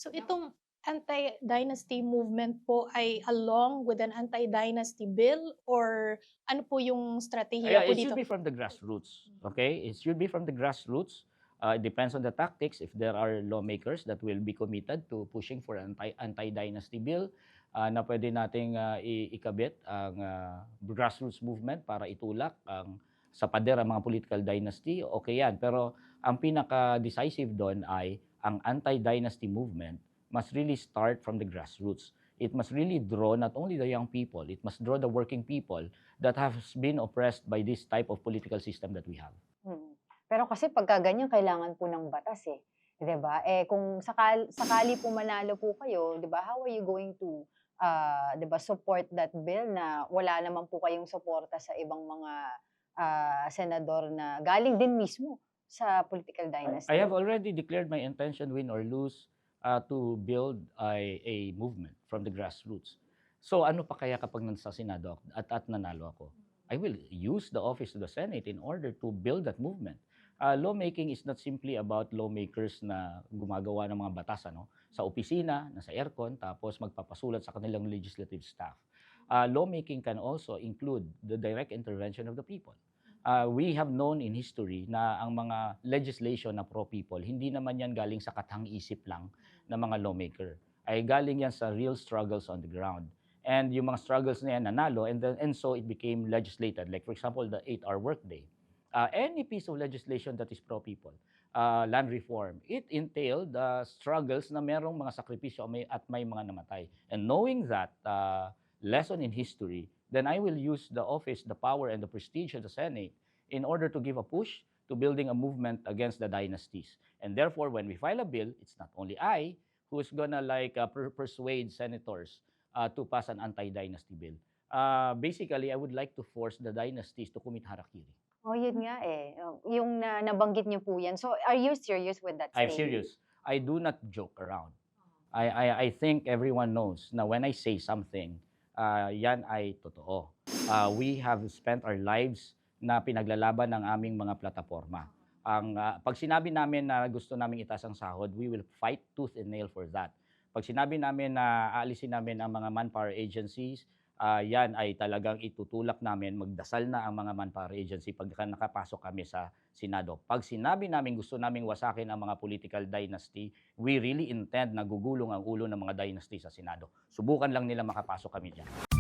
So itong anti-dynasty movement po ay along with an anti-dynasty bill or ano po yung Yeah, strategiya po it should dito? be from the grassroots. Okay, it should be from the grassroots. It depends on the tactics. If there are lawmakers that will be committed to pushing for anti-dynasty bill, na pwede nating ikabit ang grassroots movement para itulak ang sa pader ang mga political dynasty, okay yan. Pero ang pinaka-decisive doon ay ang anti-dynasty movement must really start from the grassroots. It must really draw not only the young people, it must draw the working people that has been oppressed by this type of political system that we have. Mm. Pero kasi pagka ganyan kailangan po ng batas, eh, 'di ba? Eh, kung sakali po manalo po kayo, 'di ba, how are you going to, 'di ba, support that bill na wala naman po kayong suporta sa ibang mga, senador na galing din mismo sa political I dynasty? have already declared my intention, win or lose, to build a movement from the grassroots. So ano pa kaya kapag nasa Senado at nanalo ako? I will use the office of the Senate in order to build that movement. Lawmaking is not simply about lawmakers na gumagawa ng mga batas sa opisina, nasa aircon, tapos magpapasulat sa kanilang legislative staff. Lawmaking can also include the direct intervention of the people. We have known in history na ang mga legislation na pro-people, hindi naman yan galing sa katang-isip lang ng mga lawmaker. Ay galing yan sa real struggles on the ground. And yung mga struggles na yan nanalo, and so it became legislated. Like for example, the 8-hour workday. Any piece of legislation that is pro-people, land reform, it entailed struggles na merong mga sakripisyo at may mga namatay. And knowing that lesson in history, then I will use the office, the power, and the prestige of the Senate in order to give a push to building a movement against the dynasties. And therefore, when we file a bill, it's not only I who's gonna persuade senators to pass an anti-dynasty bill. Basically, I would like to force the dynasties to commit harakiri. Oh, yun nga, eh, yung nabanggit niyo po yan. So, are you serious with that I'm statement? serious. I do not joke around. I think everyone knows na when I say something, yan ay totoo. We have spent our lives na pinaglalaban ng aming mga plataforma. Pag sinabi namin na gusto namin itaas ang sahod, we will fight tooth and nail for that. Pag sinabi namin na aalisin namin ang mga manpower agencies, yan ay talagang itutulak namin, magdasal na ang mga manpower agency pag nakapasok kami sa Senado. Pag sinabi namin gusto naming wasakin ang mga political dynasty, we really intend na gugulong ang ulo ng mga dynasty sa Senado. Subukan lang nila makapasok kami dyan.